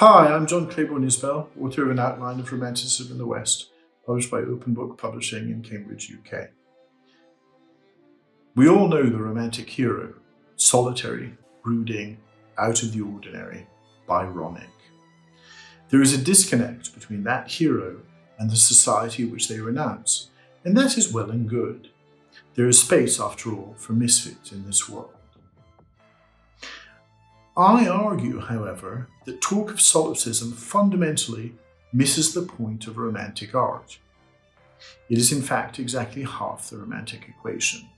Hi, I'm John Claiborne Isbell, author of An Outline of Romanticism in the West, published by Open Book Publishing in Cambridge, UK. We all know the romantic hero, solitary, brooding, out of the ordinary, Byronic. There is a disconnect between that hero and the society which they renounce, and that is well and good. There is space, after all, for misfits in this world. I argue, however, that talk of solipsism fundamentally misses the point of romantic art. It is in fact exactly half the romantic equation.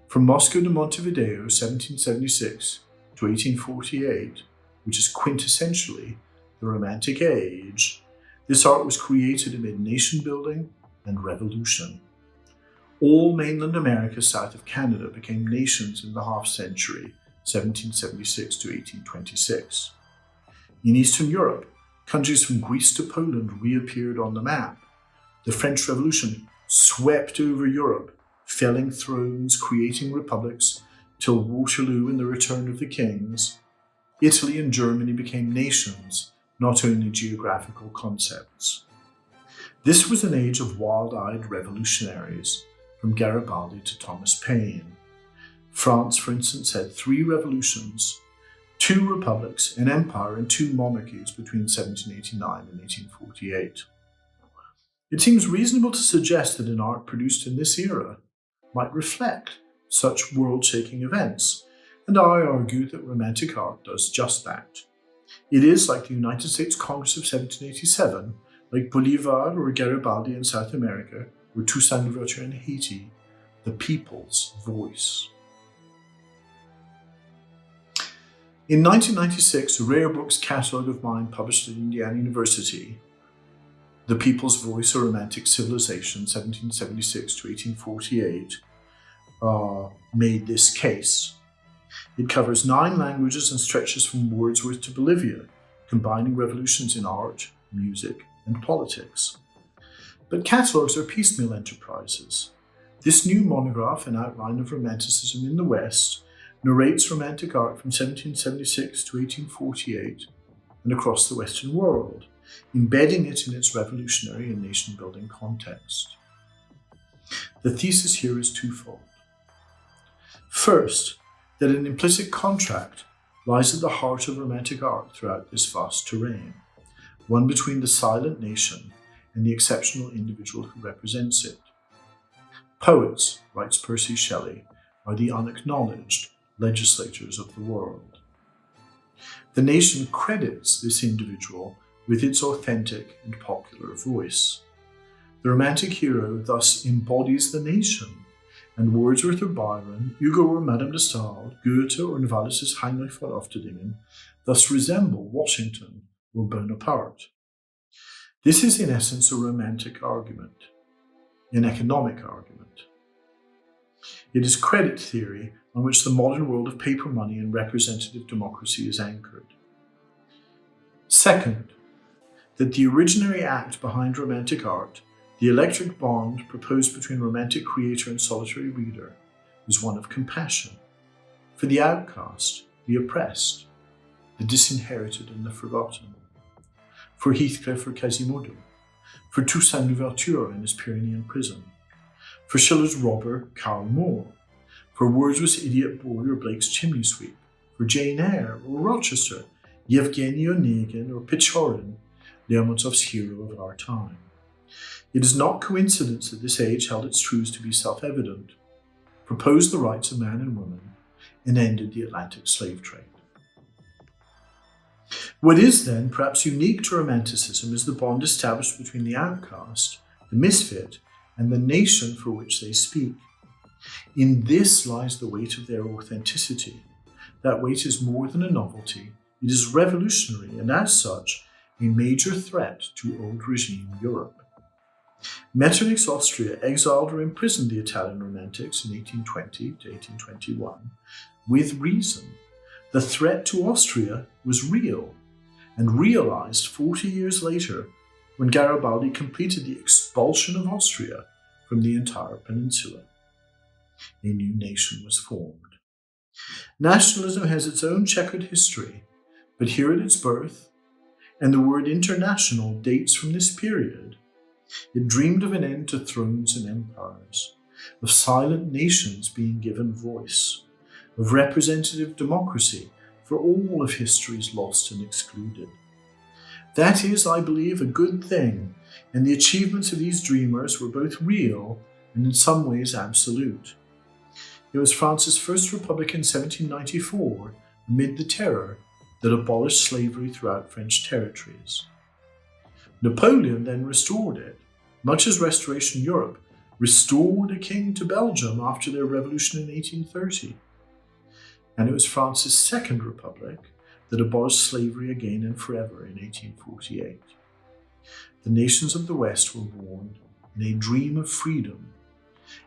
From Moscow to Montevideo, 1776 to 1848, which is quintessentially the Romantic Age, this art was created amid nation building and revolution. All mainland America south of Canada became nations in the half-century 1776 to 1826. In Eastern Europe, countries from Greece to Poland reappeared on the map. The French Revolution swept over Europe, felling thrones, creating republics, till Waterloo and the return of the kings. Italy and Germany became nations, not only geographical concepts. This was an age of wild-eyed revolutionaries, from Garibaldi to Thomas Paine. France, for instance, had 3 revolutions, 2 republics, an empire, and 2 monarchies between 1789 and 1848. It seems reasonable to suggest that an art produced in this era might reflect such world-shaking events, and I argue that Romantic art does just that. It is, like the United States Congress of 1787, like Bolivar or Garibaldi in South America, or Toussaint Louverture in Haiti, the people's voice. In 1996, a rare books catalogue of mine published at Indiana University, The People's Voice, A Romantic Civilization, 1776 to 1848, made this case. It covers 9 languages and stretches from Wordsworth to Bolivia, combining revolutions in art, music, and politics. But catalogues are piecemeal enterprises. This new monograph, An Outline of Romanticism in the West, narrates romantic art from 1776 to 1848 and across the Western world, embedding it in its revolutionary and nation-building context. The thesis here is twofold. First, that an implicit contract lies at the heart of romantic art throughout this vast terrain, one between the silent nation and the exceptional individual who represents it. Poets, writes Percy Shelley, are the unacknowledged legislators of the world. The nation credits this individual with its authentic and popular voice. The romantic hero thus embodies the nation, and Wordsworth or Byron, Hugo or Madame de Staël, Goethe or Novalis' Heinrich von Ofterdingen thus resemble Washington or Bonaparte. This is in essence a romantic argument, an economic argument. It is credit theory on which the modern world of paper money and representative democracy is anchored. Second, that the originary act behind romantic art, the electric bond proposed between romantic creator and solitary reader, is one of compassion for the outcast, the oppressed, the disinherited and the forgotten, for Heathcliff or Quasimodo, for Toussaint Louverture in his Pyrenean prison, for Schiller's robber Karl Moore, for Wordsworth's idiot boy or Blake's chimney sweep, for Jane Eyre or Rochester, Yevgeny Onegin or Pechorin, Lermontov's hero of our time. It is not coincidence that this age held its truths to be self-evident, proposed the rights of man and woman, and ended the Atlantic slave trade. What is then perhaps unique to Romanticism is the bond established between the outcast, the misfit, and the nation for which they speak. In this lies the weight of their authenticity. That weight is more than a novelty. It is revolutionary and, as such, a major threat to old regime Europe. Metternich's Austria exiled or imprisoned the Italian Romantics in 1820 to 1821 with reason. The threat to Austria was real and realized 40 years later when Garibaldi completed the expulsion of Austria from the entire peninsula. A new nation was formed. Nationalism has its own checkered history, but here at its birth, and the word international dates from this period. It dreamed of an end to thrones and empires, of silent nations being given voice, of representative democracy for all of history's lost and excluded. That is, I believe, a good thing, and the achievements of these dreamers were both real and in some ways absolute. It was France's first republic in 1794, amid the terror, that abolished slavery throughout French territories. Napoleon then restored it, much as Restoration Europe restored a king to Belgium after their revolution in 1830. And it was France's second republic that abolished slavery again and forever in 1848. The nations of the West were born in a dream of freedom,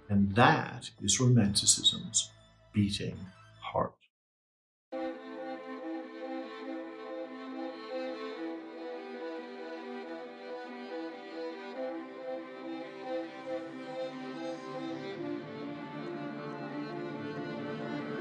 and that is Romanticism's beating heart.